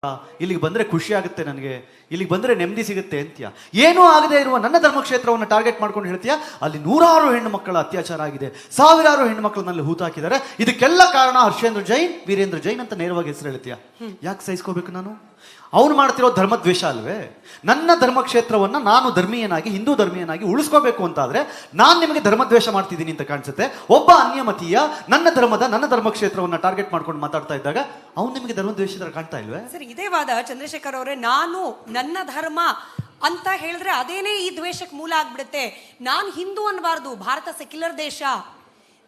ಇಲ್ಲಿಗೆ ಬಂದರೆ ಖುಷಿ ಆಗುತ್ತೆ, ನನಗೆ ಇಲ್ಲಿಗೆ ಬಂದರೆ ನೆಮ್ಮದಿ ಸಿಗುತ್ತೆ ಅಂತೀಯ. ಏನೂ ಆಗದೆ ಇರುವ ನನ್ನ ಧರ್ಮಕ್ಷೇತ್ರವನ್ನು ಟಾರ್ಗೆಟ್ ಮಾಡ್ಕೊಂಡು ಹೇಳ್ತೀಯ. ಅಲ್ಲಿ ನೂರಾರು ಹೆಣ್ಣು ಮಕ್ಕಳ ಅತ್ಯಾಚಾರ ಆಗಿದೆ, ಸಾವಿರಾರು ಹೆಣ್ಣು ಮಕ್ಕಳನ್ನಲ್ಲಿ ಹೂತಾಕಿದ್ದಾರೆ. ಇದಕ್ಕೆಲ್ಲ ಕಾರಣ ಹರ್ಷೇಂದ್ರ ಜೈನ್, ವೀರೇಂದ್ರ ಜೈನ್ ಅಂತ ನೇರವಾಗಿ ಹೆಸರು ಹೇಳ್ತೀಯ. ಯಾಕೆ ಸಹಿಸ್ಕೋಬೇಕು ನಾನು? ಅವನು ಮಾಡ್ತಿರೋ ಧರ್ಮದ್ವೇಷ ಅಲ್ವೇ? ನನ್ನ ಧರ್ಮಕ್ಷೇತ್ರವನ್ನು ನಾನು ಧರ್ಮೀಯನಾಗಿ, ಹಿಂದೂ ಧರ್ಮೀಯನಾಗಿ ಉಳಿಸ್ಕೋಬೇಕು ಅಂತಾದ್ರೆ ನಾನು ನಿಮಗೆ ಧರ್ಮದ್ವೇಷ ಮಾಡ್ತಿದ್ದೀನಿ ಅಂತ ಕಾಣಿಸುತ್ತೆ. ಒಬ್ಬ ಅನ್ಯಮತೀಯ ನನ್ನ ಧರ್ಮಕ್ಷೇತ್ರವನ್ನು ಟಾರ್ಗೆಟ್ ಮಾಡ್ಕೊಂಡು ಮಾತಾಡ್ತಾ ಇದ್ದಾಗ ಅವ್ನು ನಿಮಗೆ ಧರ್ಮದ್ವೇಷ ಕಾಣ್ತಾ ಇಲ್ವೇ? ಸರ್, ಇದೇ ವಾದ ಚಂದ್ರಶೇಖರ್ ಅವರೇ, ನಾನು ನನ್ನ ಧರ್ಮ ಅಂತ ಹೇಳಿದ್ರೆ ಅದೇನೇ ಈ ದ್ವೇಷಕ್ಕೆ ಮೂಲ ಆಗ್ಬಿಡುತ್ತೆ. ನಾನು ಹಿಂದೂ ಅನ್ಬಾರ್ದು, ಭಾರತ ಸೆಕ್ಯುಲರ್ ದೇಶ,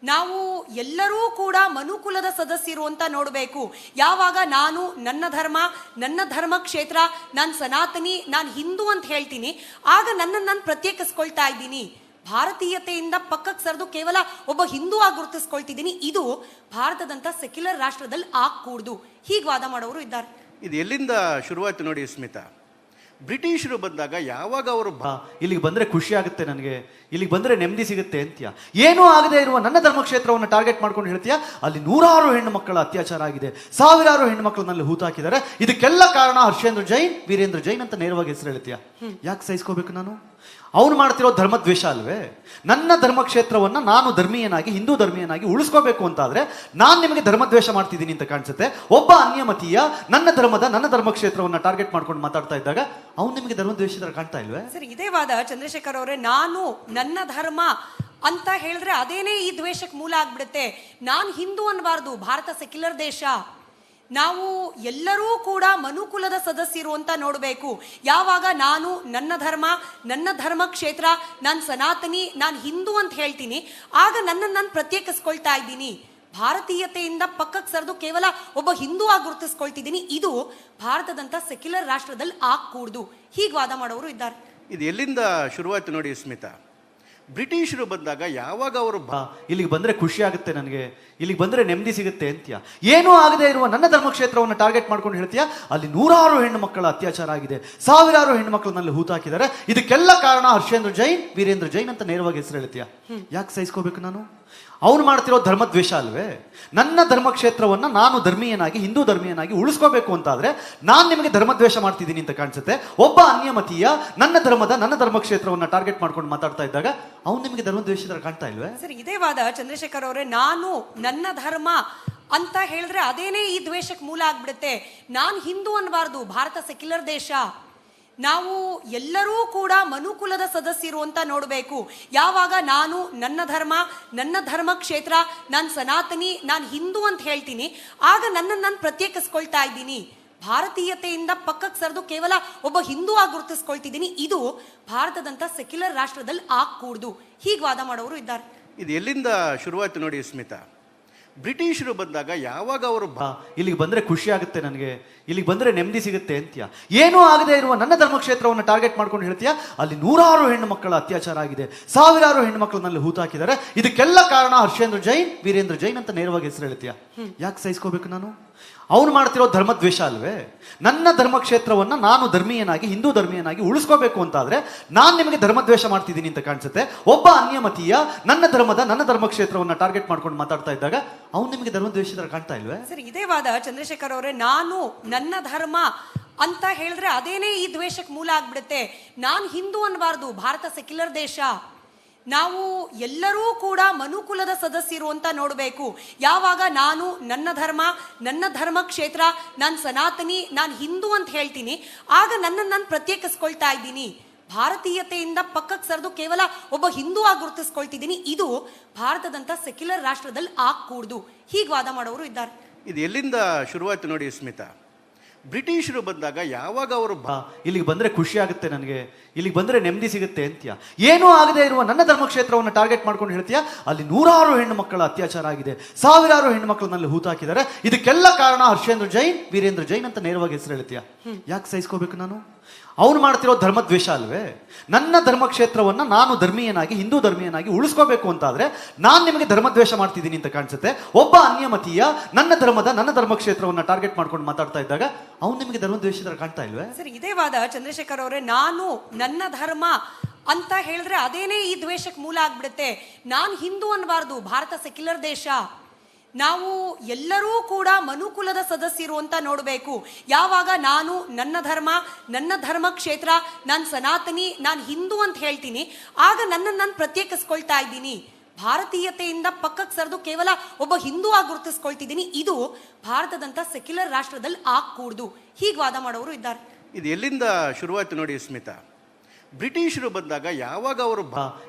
ನಾವು ಎಲ್ಲರೂ ಕೂಡ ಮನುಕುಲದ ಸದಸ್ಯರು ಅಂತ ನೋಡಬೇಕು. ಯಾವಾಗ ನಾನು ನನ್ನ ಧರ್ಮ, ನನ್ನ ಧರ್ಮ ಕ್ಷೇತ್ರ, ನಾನು ಸನಾತನಿ, ನಾನು ಹಿಂದೂ ಅಂತ ಹೇಳ್ತೀನಿ, ಆಗ ನನ್ನನ್ನು ನಾನು ಪ್ರತ್ಯೇಕಿಸ್ಕೊಳ್ತಾ ಇದ್ದೀನಿ. ಭಾರತೀಯತೆಯಿಂದ ಪಕ್ಕಕ್ಕೆ ಸರಿದು ಕೇವಲ ಒಬ್ಬ ಹಿಂದೂ ಆಗಿ ಗುರುತಿಸ್ಕೊಳ್ತಿದ್ದೀನಿ. ಇದು ಭಾರತದಂತ ಸೆಕ್ಯುಲರ್ ರಾಷ್ಟ್ರದಲ್ಲಿ ಆಗಕೂಡ್ದು. ಹೀಗೆ ವಾದ ಮಾಡೋರು ಇದ್ದಾರೆ. ಇದು ಎಲ್ಲಿಂದ ಶುರುವಾಯ್ತು ನೋಡಿ ಸ್ಮಿತಾ. ಬ್ರಿಟಿಷರು ಬಂದಾಗ ಯಾವಾಗ ಅವರು ಇಲ್ಲಿಗೆ ಬಂದರೆ ಖುಷಿ ಆಗುತ್ತೆ, ನನಗೆ ಇಲ್ಲಿಗೆ ಬಂದರೆ ನೆಮ್ಮದಿ ಸಿಗುತ್ತೆ ಅಂತೀಯ. ಏನೂ ಆಗದೆ ಇರುವ ನನ್ನ ಧರ್ಮಕ್ಷೇತ್ರವನ್ನು ಟಾರ್ಗೆಟ್ ಮಾಡ್ಕೊಂಡು ಹೇಳ್ತೀಯ. ಅಲ್ಲಿ ನೂರಾರು ಹೆಣ್ಣು ಮಕ್ಕಳ ಅತ್ಯಾಚಾರ ಆಗಿದೆ, ಸಾವಿರಾರು ಹೆಣ್ಣು ಮಕ್ಕಳನ್ನಲ್ಲಿ ಹೂತಾಕಿದ್ದಾರೆ. ಇದಕ್ಕೆಲ್ಲ ಕಾರಣ ಹರ್ಷೇಂದ್ರ ಜೈನ್, ವೀರೇಂದ್ರ ಜೈನ್ ಅಂತ ನೇರವಾಗಿ ಹೆಸರು ಹೇಳ್ತೀಯ. ಯಾಕೆ ಸಹಿಸ್ಕೋಬೇಕು ನಾನು? ಅವನು ಮಾಡ್ತಿರೋ ಧರ್ಮದ್ವೇಷ ಅಲ್ವೇ? ನನ್ನ ಧರ್ಮಕ್ಷೇತ್ರವನ್ನು ನಾನು ಧರ್ಮೀಯನಾಗಿ, ಹಿಂದೂ ಧರ್ಮೀಯನಾಗಿ ಉಳಿಸ್ಕೋಬೇಕು ಅಂತಾದ್ರೆ ನಾನು ನಿಮಗೆ ಧರ್ಮದ್ವೇಷ ಮಾಡ್ತಿದ್ದೀನಿ ಅಂತ ಕಾಣಿಸುತ್ತೆ. ಒಬ್ಬ ಅನ್ಯಮತೀಯ ನನ್ನ ಧರ್ಮಕ್ಷೇತ್ರವನ್ನು ಟಾರ್ಗೆಟ್ ಮಾಡ್ಕೊಂಡು ಮಾತಾಡ್ತಾ ಇದ್ದಾಗ ಅವ್ನು ನಿಮಗೆ ಧರ್ಮದ್ವೇಷ ಕಾಣ್ತಾ ಇಲ್ವೇ? ಸರ್, ಇದೇ ವಾದ ಚಂದ್ರಶೇಖರ್ ಅವರೇ, ನಾನು ನನ್ನ ಧರ್ಮ ಅಂತ ಹೇಳಿದ್ರೆ ಅದೇನೇ ಈ ದ್ವೇಷಕ್ಕೆ ಮೂಲ ಆಗ್ಬಿಡುತ್ತೆ. ನಾನು ಹಿಂದೂ ಅನ್ಬಾರ್ದು, ಭಾರತ ಸೆಕ್ಯುಲರ್ ದೇಶ, ನಾವು ಎಲ್ಲರೂ ಕೂಡ ಮನುಕುಲದ ಸದಸ್ಯರು ಅಂತ ನೋಡಬೇಕು. ಯಾವಾಗ ನಾನು ನನ್ನ ಧರ್ಮ, ನನ್ನ ಧರ್ಮ ಕ್ಷೇತ್ರ, ನಾನು ಸನಾತನಿ, ನಾನು ಹಿಂದೂ ಅಂತ ಹೇಳ್ತೀನಿ, ಆಗ ನನ್ನನ್ನು ನಾನು ಪ್ರತ್ಯೇಕಿಸ್ಕೊಳ್ತಾ ಇದ್ದೀನಿ. ಭಾರತೀಯತೆಯಿಂದ ಪಕ್ಕಕ್ಕೆ ಸರಿದು ಕೇವಲ ಒಬ್ಬ ಹಿಂದೂ ಆಗಿ ಗುರುತಿಸ್ಕೊಳ್ತಿದ್ದೀನಿ. ಇದು ಭಾರತದಂತ ಸೆಕ್ಯುಲರ್ ರಾಷ್ಟ್ರದಲ್ಲಿ ಆಗಕೂಡ್ದು. ಹೀಗೆ ವಾದ ಮಾಡೋರು ಇದ್ದಾರೆ. ಇದು ಎಲ್ಲಿಂದ ಶುರುವಾಯ್ತು ನೋಡಿ ಸ್ಮಿತಾ. ಬ್ರಿಟಿಷರು ಬಂದಾಗ ಯಾವಾಗ ಅವರು ಇಲ್ಲಿಗೆ ಬಂದರೆ ಖುಷಿ ಆಗುತ್ತೆ, ನನಗೆ ಇಲ್ಲಿಗೆ ಬಂದರೆ ನೆಮ್ಮದಿ ಸಿಗುತ್ತೆ ಅಂತೀಯ. ಏನೂ ಆಗದೆ ಇರುವ ನನ್ನ ಧರ್ಮಕ್ಷೇತ್ರವನ್ನು ಟಾರ್ಗೆಟ್ ಮಾಡ್ಕೊಂಡು ಹೇಳ್ತೀಯ. ಅಲ್ಲಿ ನೂರಾರು ಹೆಣ್ಣು ಮಕ್ಕಳ ಅತ್ಯಾಚಾರ ಆಗಿದೆ, ಸಾವಿರಾರು ಹೆಣ್ಣು ಮಕ್ಕಳನ್ನಲ್ಲಿ ಹೂತಾಕಿದ್ದಾರೆ. ಇದಕ್ಕೆಲ್ಲ ಕಾರಣ ಹರ್ಷೇಂದ್ರ ಜೈನ್, ವೀರೇಂದ್ರ ಜೈನ್ ಅಂತ ನೇರವಾಗಿ ಹೆಸರು ಹೇಳ್ತೀಯ. ಯಾಕೆ ಸಹಿಸ್ಕೋಬೇಕು ನಾನು? ಅವನು ಮಾಡ್ತಿರೋ ಧರ್ಮದ್ವೇಷ ಅಲ್ವೇ? ನನ್ನ ಧರ್ಮಕ್ಷೇತ್ರವನ್ನು ನಾನು ಧರ್ಮೀಯನಾಗಿ, ಹಿಂದೂ ಧರ್ಮೀಯನಾಗಿ ಉಳಿಸ್ಕೋಬೇಕು ಅಂತಾದ್ರೆ ನಾನು ನಿಮಗೆ ಧರ್ಮದ್ವೇಷ ಮಾಡ್ತಿದ್ದೀನಿ ಅಂತ ಕಾಣಿಸುತ್ತೆ. ಒಬ್ಬ ಅನ್ಯಮತೀಯ ನನ್ನ ಧರ್ಮಕ್ಷೇತ್ರವನ್ನು ಟಾರ್ಗೆಟ್ ಮಾಡ್ಕೊಂಡು ಮಾತಾಡ್ತಾ ಇದ್ದಾಗ ಅವ್ನು ನಿಮಗೆ ಧರ್ಮದ್ವೇಷ ಕಾಣ್ತಾ ಇಲ್ವೇ? ಸರ್, ಇದೇ ವಾದ ಚಂದ್ರಶೇಖರ್ ಅವರೇ, ನಾನು ನನ್ನ ಧರ್ಮ ಅಂತ ಹೇಳಿದ್ರೆ ಅದೇನೇ ಈ ದ್ವೇಷಕ್ಕೆ ಮೂಲ ಆಗ್ಬಿಡುತ್ತೆ. ನಾನು ಹಿಂದೂ ಅನ್ಬಾರ್ದು, ಭಾರತ ಸೆಕ್ಯುಲರ್ ದೇಶ, ನಾವು ಎಲ್ಲರೂ ಕೂಡ ಮನುಕುಲದ ಸದಸ್ಯರು ಅಂತ ನೋಡಬೇಕು. ಯಾವಾಗ ನಾನು ನನ್ನ ಧರ್ಮ, ನನ್ನ ಧರ್ಮ ಕ್ಷೇತ್ರ, ನಾನು ಸನಾತನಿ, ನಾನು ಹಿಂದೂ ಅಂತ ಹೇಳ್ತೀನಿ, ಆಗ ನನ್ನನ್ನು ನಾನು ಪ್ರತ್ಯೇಕಿಸ್ಕೊಳ್ತಾ ಇದ್ದೀನಿ. ಭಾರತೀಯತೆಯಿಂದ ಪಕ್ಕಕ್ಕೆ ಸರಿದು ಕೇವಲ ಒಬ್ಬ ಹಿಂದೂ ಆಗಿ ಗುರುತಿಸ್ಕೊಳ್ತಿದ್ದೀನಿ. ಇದು ಭಾರತದಂತ ಸೆಕ್ಯುಲರ್ ರಾಷ್ಟ್ರದಲ್ಲಿ ಆಗಕೂಡ್ದು. ಹೀಗೆ ವಾದ ಮಾಡೋರು ಇದ್ದಾರೆ. ಇದು ಎಲ್ಲಿಂದ ಶುರುವಾಯ್ತು ನೋಡಿ ಸ್ಮಿತಾ. ಬ್ರಿಟಿಷರು ಬಂದಾಗ ಯಾವಾಗ ಅವರು ಇಲ್ಲಿಗೆ ಬಂದರೆ ಖುಷಿ ಆಗುತ್ತೆ, ನನಗೆ ಇಲ್ಲಿಗೆ ಬಂದರೆ ನೆಮ್ಮದಿ ಸಿಗುತ್ತೆ ಅಂತೀಯ. ಏನೂ ಆಗದೆ ಇರುವ ನನ್ನ ಧರ್ಮಕ್ಷೇತ್ರವನ್ನು ಟಾರ್ಗೆಟ್ ಮಾಡ್ಕೊಂಡು ಹೇಳ್ತೀಯ. ಅಲ್ಲಿ ನೂರಾರು ಹೆಣ್ಣು ಮಕ್ಕಳ ಅತ್ಯಾಚಾರ ಆಗಿದೆ, ಸಾವಿರಾರು ಹೆಣ್ಣು ಮಕ್ಕಳನ್ನಲ್ಲಿ ಹೂತಾಕಿದ್ದಾರೆ. ಇದಕ್ಕೆಲ್ಲ ಕಾರಣ ಹರ್ಷೇಂದ್ರ ಜೈನ್, ವೀರೇಂದ್ರ ಜೈನ್ ಅಂತ ನೇರವಾಗಿ ಹೆಸರು ಹೇಳ್ತೀಯ. ಯಾಕೆ ಸಹಿಸ್ಕೋಬೇಕು ನಾನು? ಅವನು ಮಾಡ್ತಿರೋ ಧರ್ಮದ್ವೇಷ ಅಲ್ವೇ? ನನ್ನ ಧರ್ಮಕ್ಷೇತ್ರವನ್ನು ನಾನು ಧರ್ಮೀಯನಾಗಿ, ಹಿಂದೂ ಧರ್ಮೀಯನಾಗಿ ಉಳಿಸ್ಕೋಬೇಕು ಅಂತಾದ್ರೆ ನಾನು ನಿಮಗೆ ಧರ್ಮದ್ವೇಷ ಮಾಡ್ತಿದ್ದೀನಿ ಅಂತ ಕಾಣಿಸುತ್ತೆ. ಒಬ್ಬ ಅನ್ಯಮತೀಯ ನನ್ನ ಧರ್ಮಕ್ಷೇತ್ರವನ್ನು ಟಾರ್ಗೆಟ್ ಮಾಡ್ಕೊಂಡು ಮಾತಾಡ್ತಾ ಇದ್ದಾಗ ಅವ್ನು ನಿಮಗೆ ಧರ್ಮದ್ವೇಷ ಕಾಣ್ತಾ ಇಲ್ವೇ? ಸರ್, ಇದೇ ವಾದ ಚಂದ್ರಶೇಖರ್ ಅವರೇ, ನಾನು ನನ್ನ ಧರ್ಮ ಅಂತ ಹೇಳಿದ್ರೆ ಅದೇನೇ ಈ ದ್ವೇಷಕ್ಕೆ ಮೂಲ ಆಗ್ಬಿಡುತ್ತೆ. ನಾನು ಹಿಂದೂ ಅನ್ಬಾರ್ದು, ಭಾರತ ಸೆಕ್ಯುಲರ್ ದೇಶ, ನಾವು ಎಲ್ಲರೂ ಕೂಡ ಮನುಕುಲದ ಸದಸ್ಯರು ಅಂತ ನೋಡಬೇಕು. ಯಾವಾಗ ನಾನು ನನ್ನ ಧರ್ಮ, ನನ್ನ ಧರ್ಮ ಕ್ಷೇತ್ರ, ನಾನು ಸನಾತನಿ, ನಾನು ಹಿಂದೂ ಅಂತ ಹೇಳ್ತೀನಿ, ಆಗ ನನ್ನನ್ನು ನಾನು ಪ್ರತ್ಯೇಕಿಸ್ಕೊಳ್ತಾ ಇದ್ದೀನಿ. ಭಾರತೀಯತೆಯಿಂದ ಪಕ್ಕಕ್ಕೆ ಸರಿದು ಕೇವಲ ಒಬ್ಬ ಹಿಂದೂ ಆಗಿ ಗುರುತಿಸ್ಕೊಳ್ತಿದ್ದೀನಿ. ಇದು ಭಾರತದಂತ ಸೆಕ್ಯುಲರ್ ರಾಷ್ಟ್ರದಲ್ಲಿ ಆಗಕೂಡ್ದು. ಹೀಗೆ ವಾದ ಮಾಡೋರು ಇದ್ದಾರೆ. ಇದು ಎಲ್ಲಿಂದ ಶುರುವಾಯ್ತು ನೋಡಿ ಸ್ಮಿತಾ. ಬ್ರಿಟಿಷರು ಬಂದಾಗ ಯಾವಾಗ ಅವರು ಇಲ್ಲಿಗೆ ಬಂದರೆ ಖುಷಿ ಆಗುತ್ತೆ, ನನಗೆ ಇಲ್ಲಿಗೆ ಬಂದರೆ ನೆಮ್ಮದಿ ಸಿಗುತ್ತೆ ಅಂತೀಯ. ಏನೂ ಆಗದೆ ಇರುವ ನನ್ನ ಧರ್ಮಕ್ಷೇತ್ರವನ್ನು ಟಾರ್ಗೆಟ್ ಮಾಡ್ಕೊಂಡು ಹೇಳ್ತೀಯ. ಅಲ್ಲಿ ನೂರಾರು ಹೆಣ್ಣು ಮಕ್ಕಳ ಅತ್ಯಾಚಾರ ಆಗಿದೆ, ಸಾವಿರಾರು ಹೆಣ್ಣು ಮಕ್ಕಳನ್ನಲ್ಲಿ ಹೂತಾಕಿದ್ದಾರೆ. ಇದಕ್ಕೆಲ್ಲ ಕಾರಣ ಹರ್ಷೇಂದ್ರ ಜೈನ್, ವೀರೇಂದ್ರ ಜೈನ್ ಅಂತ ನೇರವಾಗಿ ಹೆಸರು ಹೇಳ್ತೀಯ. ಯಾಕೆ ಸಹಿಸ್ಕೋಬೇಕು ನಾನು? ಅವನು ಮಾಡ್ತಿರೋ ಧರ್ಮದ್ವೇಷ ಅಲ್ವೇ? ನನ್ನ ಧರ್ಮಕ್ಷೇತ್ರವನ್ನು ನಾನು ಧರ್ಮೀಯನಾಗಿ, ಹಿಂದೂ ಧರ್ಮೀಯನಾಗಿ ಉಳಿಸ್ಕೋಬೇಕು ಅಂತಾದ್ರೆ ನಾನು ನಿಮಗೆ ಧರ್ಮದ್ವೇಷ ಮಾಡ್ತಿದ್ದೀನಿ ಅಂತ ಕಾಣಿಸುತ್ತೆ. ಒಬ್ಬ ಅನ್ಯಮತೀಯ ನನ್ನ ಧರ್ಮಕ್ಷೇತ್ರವನ್ನು ಟಾರ್ಗೆಟ್ ಮಾಡ್ಕೊಂಡು ಮಾತಾಡ್ತಾ ಇದ್ದಾಗ ಅವ್ನು ನಿಮಗೆ ಧರ್ಮದ್ವೇಷ ಕಾಣ್ತಾ ಇಲ್ವೇ? ಸರ್, ಇದೇ ವಾದ ಚಂದ್ರಶೇಖರ್ ಅವರೇ, ನಾನು ನನ್ನ ಧರ್ಮ ಅಂತ ಹೇಳಿದ್ರೆ ಅದೇನೇ ಈ ದ್ವೇಷಕ್ಕೆ ಮೂಲ ಆಗ್ಬಿಡುತ್ತೆ. ನಾನು ಹಿಂದೂ ಅನ್ಬಾರ್ದು, ಭಾರತ ಸೆಕ್ಯುಲರ್ ದೇಶ, ನಾವು ಎಲ್ಲರೂ ಕೂಡ ಮನುಕುಲದ ಸದಸ್ಯರು ಅಂತ ನೋಡಬೇಕು. ಯಾವಾಗ ನಾನು ನನ್ನ ಧರ್ಮ ಕ್ಷೇತ್ರ, ನಾನು ಸನಾತನಿ, ನಾನು ಹಿಂದೂ ಅಂತ ಹೇಳ್ತೀನಿ, ಆಗ ನನ್ನನ್ನು ನಾನು ಪ್ರತ್ಯೇಕಿಸ್ಕೊಳ್ತಾ ಇದ್ದೀನಿ. ಭಾರತೀಯತೆಯಿಂದ ಪಕ್ಕಕ್ಕೆ ಸರಿದು ಕೇವಲ ಒಬ್ಬ ಹಿಂದೂ ಆಗಿ ಗುರುತಿಸ್ಕೊಳ್ತಿದ್ದೀನಿ. ಇದು ಭಾರತದಂತ ಸೆಕ್ಯುಲರ್ ರಾಷ್ಟ್ರದಲ್ಲಿ ಆಗಕೂಡ್ದು. ಹೀಗೆ ವಾದ ಮಾಡೋರು ಇದ್ದಾರೆ. ಇದು ಎಲ್ಲಿಂದ ಶುರುವಾಯ್ತು ನೋಡಿ ಸ್ಮಿತಾ. ಬ್ರಿಟಿಷರು ಬಂದಾಗ ಯಾವಾಗ ಅವರು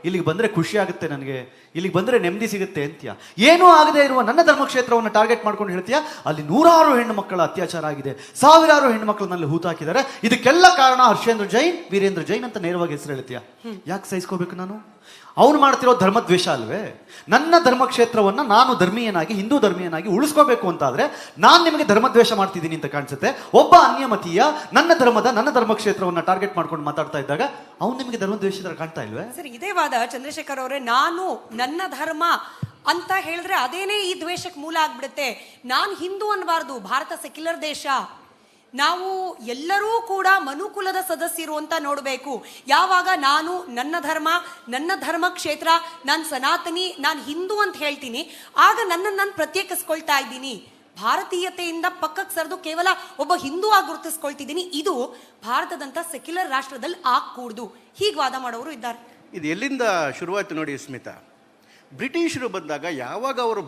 ಇಲ್ಲಿಗೆ ಬಂದ್ರೆ ಖುಷಿ ಆಗುತ್ತೆ ನನಗೆ, ಇಲ್ಲಿಗೆ ಬಂದ್ರೆ ನೆಮ್ಮದಿ ಸಿಗುತ್ತೆ ಅಂತ್ಯ. ಏನೂ ಆಗದೆ ಇರುವ ನನ್ನ ಧರ್ಮಕ್ಷೇತ್ರವನ್ನು ಟಾರ್ಗೆಟ್ ಮಾಡ್ಕೊಂಡು ಹೇಳ್ತೀಯ. ಅಲ್ಲಿ ನೂರಾರು ಹೆಣ್ಣು ಮಕ್ಕಳ ಅತ್ಯಾಚಾರ ಆಗಿದೆ, ಸಾವಿರಾರು ಹೆಣ್ಣು ಮಕ್ಕಳನ್ನಲ್ಲಿ ಹೂತಾಕಿದ್ದಾರೆ. ಇದಕ್ಕೆಲ್ಲ ಕಾರಣ ಹರ್ಷೇಂದ್ರ ಜೈನ್, ವೀರೇಂದ್ರ ಜೈನ್ ಅಂತ ನೇರವಾಗಿ ಹೆಸರು ಹೇಳ್ತೀಯ. ಯಾಕೆ ಸಹಿಸ್ಕೋಬೇಕು ನಾನು? ಅವನು ಮಾಡ್ತಿರೋ ಧರ್ಮದ್ವೇಷ ಅಲ್ವೇ? ನನ್ನ ಧರ್ಮಕ್ಷೇತ್ರವನ್ನ ನಾನು ಧರ್ಮೀಯನಾಗಿ, ಹಿಂದೂ ಧರ್ಮೀಯನಾಗಿ ಉಳಿಸ್ಕೋಬೇಕು ಅಂತಾದ್ರೆ ನಾನು ನಿಮಗೆ ಧರ್ಮದ್ವೇಷ ಮಾಡ್ತಿದ್ದೀನಿ ಅಂತ ಕಾಣಿಸುತ್ತೆ. ಒಬ್ಬ ಅನ್ಯಮತೀಯ ನನ್ನ ಧರ್ಮಕ್ಷೇತ್ರವನ್ನ ಟಾರ್ಗೆಟ್ ಮಾಡ್ಕೊಂಡು ಮಾತಾಡ್ತಾ ಇದ್ದಾಗ ಅವ್ನು ನಿಮಗೆ ಧರ್ಮದ್ವೇಷ ಕಾಣ್ತಾ ಇಲ್ವೇ? ಸರಿ, ಇದೇ ವಾದ ಚಂದ್ರಶೇಖರ್ ಅವರೇ, ನಾನು ನನ್ನ ಧರ್ಮ ಅಂತ ಹೇಳಿದ್ರೆ ಅದೇನೇ ಈ ದ್ವೇಷಕ್ಕೆ ಮೂಲ ಆಗ್ಬಿಡುತ್ತೆ. ನಾನು ಹಿಂದೂ ಅನ್ಬಾರ್ದು, ಭಾರತ ಸೆಕ್ಯುಲರ್ ದೇಶ. ನಾವು ಎಲ್ಲರೂ ಕೂಡ ಮನುಕುಲದ ಸದಸ್ಯರು ಅಂತ ನೋಡಬೇಕು. ಯಾವಾಗ ನಾನು ನನ್ನ ಧರ್ಮ ಕ್ಷೇತ್ರ, ನಾನು ಸನಾತನಿ, ನಾನು ಹಿಂದೂ ಅಂತ ಹೇಳ್ತೀನಿ, ಆಗ ನನ್ನನ್ನು ನಾನು ಪ್ರತ್ಯೇಕಿಸ್ಕೊಳ್ತಾ ಇದ್ದೀನಿ. ಭಾರತೀಯತೆಯಿಂದ ಪಕ್ಕಕ್ಕೆ ಸರಿದು ಕೇವಲ ಒಬ್ಬ ಹಿಂದೂ ಆಗಿ ಗುರುತಿಸ್ಕೊಳ್ತಿದ್ದೀನಿ. ಇದು ಭಾರತದಂತ ಸೆಕ್ಯುಲರ್ ರಾಷ್ಟ್ರದಲ್ಲಿ ಆಗಕೂಡ್ದು. ಹೀಗೆ ವಾದ ಮಾಡೋರು ಇದ್ದಾರೆ. ಇದು ಎಲ್ಲಿಂದ ಶುರುವಾಯ್ತು ನೋಡಿ ಸ್ಮಿತಾ. ಬ್ರಿಟಿಷರು ಬಂದಾಗ ಯಾವಾಗ ಅವರು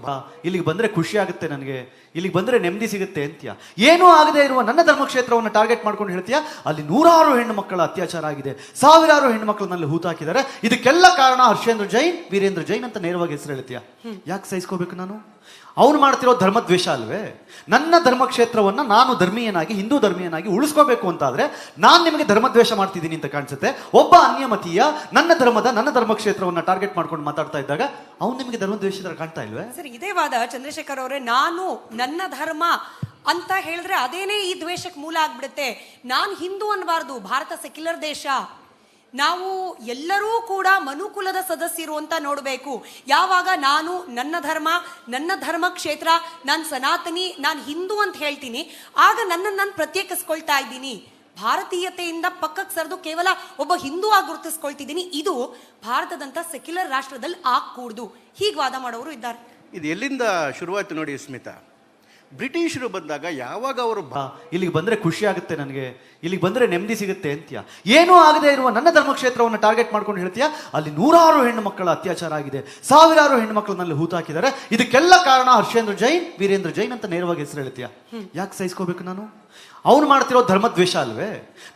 ಇಲ್ಲಿಗೆ ಬಂದ್ರೆ ಖುಷಿ ಆಗುತ್ತೆ ನನಗೆ, ಇಲ್ಲಿಗೆ ಬಂದ್ರೆ ನೆಮ್ಮದಿ ಸಿಗುತ್ತೆ ಅಂತ್ಯ. ಏನೂ ಆಗದೆ ಇರುವ ನನ್ನ ಧರ್ಮಕ್ಷೇತ್ರವನ್ನು ಟಾರ್ಗೆಟ್ ಮಾಡ್ಕೊಂಡು ಹೇಳ್ತೀಯ. ಅಲ್ಲಿ ನೂರಾರು ಹೆಣ್ಣು ಮಕ್ಕಳ ಅತ್ಯಾಚಾರ ಆಗಿದೆ, ಸಾವಿರಾರು ಹೆಣ್ಣು ಮಕ್ಕಳನ್ನಲ್ಲಿ ಹೂತಾಕಿದ್ದಾರೆ. ಇದಕ್ಕೆಲ್ಲ ಕಾರಣ ಹರ್ಷೇಂದ್ರ ಜೈನ್, ವೀರೇಂದ್ರ ಜೈನ್ ಅಂತ ನೇರವಾಗಿ ಹೆಸರು ಹೇಳ್ತೀಯ. ಯಾಕೆ ಸಹಿಸ್ಕೋಬೇಕು ನಾನು? ಅವನು ಮಾಡ್ತಿರೋ ಧರ್ಮದ್ವೇಷ ಅಲ್ವೇ? ನನ್ನ ಧರ್ಮಕ್ಷೇತ್ರವನ್ನ ನಾನು ಧರ್ಮೀಯನಾಗಿ, ಹಿಂದೂ ಧರ್ಮೀಯನಾಗಿ ಉಳಿಸ್ಕೋಬೇಕು ಅಂತಾದ್ರೆ ನಾನು ನಿಮಗೆ ಧರ್ಮದ್ವೇಷ ಮಾಡ್ತಿದ್ದೀನಿ ಅಂತ ಕಾಣಿಸುತ್ತೆ. ಒಬ್ಬ ಅನ್ಯಮತೀಯ ನನ್ನ ಧರ್ಮಕ್ಷೇತ್ರವನ್ನ ಟಾರ್ಗೆಟ್ ಮಾಡ್ಕೊಂಡು ಮಾತಾಡ್ತಾ ಇದ್ದಾಗ ಅವ್ನು ನಿಮಗೆ ಧರ್ಮದ್ವೇಷ ಕಾಣ್ತಾ ಇಲ್ವೇ? ಸರಿ, ಇದೇ ವಾದ ಚಂದ್ರಶೇಖರ್ ಅವರೇ, ನಾನು ನನ್ನ ಧರ್ಮ ಅಂತ ಹೇಳಿದ್ರೆ ಅದೇನೇ ಈ ದ್ವೇಷಕ್ಕೆ ಮೂಲ ಆಗ್ಬಿಡುತ್ತೆ. ನಾನು ಹಿಂದೂ ಅನ್ಬಾರ್ದು, ಭಾರತ ಸೆಕ್ಯುಲರ್ ದೇಶ. ನಾವು ಎಲ್ಲರೂ ಕೂಡ ಮನುಕುಲದ ಸದಸ್ಯರು ಅಂತ ನೋಡಬೇಕು. ಯಾವಾಗ ನಾನು ನನ್ನ ಧರ್ಮ ಕ್ಷೇತ್ರ, ನಾನು ಸನಾತನಿ, ನಾನು ಹಿಂದೂ ಅಂತ ಹೇಳ್ತೀನಿ, ಆಗ ನನ್ನನ್ನು ನಾನು ಪ್ರತ್ಯೇಕಿಸ್ಕೊಳ್ತಾ ಇದ್ದೀನಿ. ಭಾರತೀಯತೆಯಿಂದ ಪಕ್ಕಕ್ಕೆ ಸರಿದು ಕೇವಲ ಒಬ್ಬ ಹಿಂದೂ ಆಗಿ ಗುರುತಿಸ್ಕೊಳ್ತಿದ್ದೀನಿ. ಇದು ಭಾರತದಂತ ಸೆಕ್ಯುಲರ್ ರಾಷ್ಟ್ರದಲ್ಲಿ ಆಗಕೂಡ್ದು. ಹೀಗೆ ವಾದ ಮಾಡೋರು ಇದ್ದಾರೆ. ಇದು ಎಲ್ಲಿಂದ ಶುರುವಾಯ್ತು ನೋಡಿ ಸ್ಮಿತಾ. ಬ್ರಿಟಿಷರು ಬಂದಾಗ ಯಾವಾಗ ಅವರು ಇಲ್ಲಿಗೆ ಬಂದ್ರೆ ಖುಷಿ ಆಗುತ್ತೆ ನನಗೆ, ಇಲ್ಲಿಗೆ ಬಂದ್ರೆ ನೆಮ್ಮದಿ ಸಿಗುತ್ತೆ ಅಂತ್ಯ. ಏನೂ ಆಗದೆ ಇರುವ ನನ್ನ ಧರ್ಮಕ್ಷೇತ್ರವನ್ನು ಟಾರ್ಗೆಟ್ ಮಾಡ್ಕೊಂಡು ಹೇಳ್ತೀಯ. ಅಲ್ಲಿ ನೂರಾರು ಹೆಣ್ಣು ಮಕ್ಕಳ ಅತ್ಯಾಚಾರ ಆಗಿದೆ, ಸಾವಿರಾರು ಹೆಣ್ಣು ಮಕ್ಕಳನ್ನಲ್ಲಿ ಹೂತಾಕಿದ್ದಾರೆ. ಇದಕ್ಕೆಲ್ಲ ಕಾರಣ ಹರ್ಷೇಂದ್ರ ಜೈನ್, ವೀರೇಂದ್ರ ಜೈನ್ ಅಂತ ನೇರವಾಗಿ ಹೆಸರು ಹೇಳ್ತೀಯ. ಯಾಕೆ ಸಹಿಸ್ಕೋಬೇಕು ನಾನು? ಅವನು ಮಾಡ್ತಿರೋ ಧರ್ಮದ್ವೇಷ ಅಲ್ವೇ?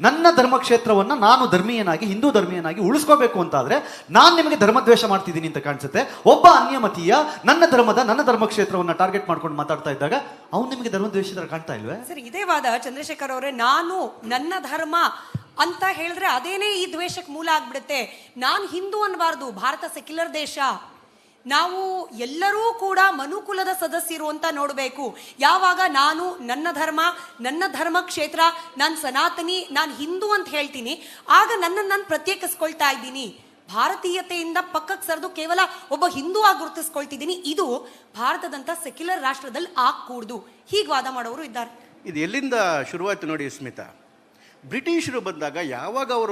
ನನ್ನ ಧರ್ಮಕ್ಷೇತ್ರವನ್ನ ನಾನು ಧರ್ಮೀಯನಾಗಿ, ಹಿಂದೂ ಧರ್ಮೀಯನಾಗಿ ಉಳಿಸ್ಕೋಬೇಕು ಅಂತಾದ್ರೆ ನಾನು ನಿಮಗೆ ಧರ್ಮದ್ವೇಷ ಮಾಡ್ತಿದ್ದೀನಿ ಅಂತ ಕಾಣಿಸುತ್ತೆ. ಒಬ್ಬ ಅನ್ಯಮತೀಯ ನನ್ನ ಧರ್ಮಕ್ಷೇತ್ರವನ್ನ ಟಾರ್ಗೆಟ್ ಮಾಡ್ಕೊಂಡು ಮಾತಾಡ್ತಾ ಇದ್ದಾಗ ಅವ್ನು ನಿಮಗೆ ಧರ್ಮದ್ವೇಷ ಕಾಣ್ತಾ ಇಲ್ವೇ? ಸರಿ, ಇದೇ ವಾದ ಚಂದ್ರಶೇಖರ್ ಅವರೇ, ನಾನು ನನ್ನ ಧರ್ಮ ಅಂತ ಹೇಳಿದ್ರೆ ಅದೇನೇ ಈ ದ್ವೇಷಕ್ಕೆ ಮೂಲ ಆಗ್ಬಿಡುತ್ತೆ. ನಾನು ಹಿಂದೂ ಅನ್ಬಾರ್ದು, ಭಾರತ ಸೆಕ್ಯುಲರ್ ದೇಶ. ನಾವು ಎಲ್ಲರೂ ಕೂಡ ಮನುಕುಲದ ಸದಸ್ಯರು ಅಂತ ನೋಡಬೇಕು. ಯಾವಾಗ ನಾನು ನನ್ನ ಧರ್ಮ ಕ್ಷೇತ್ರ, ನಾನು ಸನಾತನಿ, ನಾನು ಹಿಂದೂ ಅಂತ ಹೇಳ್ತೀನಿ, ಆಗ ನನ್ನನ್ನು ನಾನು ಪ್ರತ್ಯೇಕಿಸ್ಕೊಳ್ತಾ ಇದ್ದೀನಿ. ಭಾರತೀಯತೆಯಿಂದ ಪಕ್ಕಕ್ಕೆ ಸರಿದು ಕೇವಲ ಒಬ್ಬ ಹಿಂದೂ ಆಗಿ ಗುರುತಿಸ್ಕೊಳ್ತಿದ್ದೀನಿ. ಇದು ಭಾರತದಂತ ಸೆಕ್ಯುಲರ್ ರಾಷ್ಟ್ರದಲ್ಲಿ ಆಗಕೂಡ್ದು. ಹೀಗೆ ವಾದ ಮಾಡೋರು ಇದ್ದಾರೆ. ಇದು ಎಲ್ಲಿಂದ ಶುರುವಾಯ್ತು ನೋಡಿ ಸ್ಮಿತಾ. ಬ್ರಿಟಿಷರು ಬಂದಾಗ ಯಾವಾಗ ಅವರು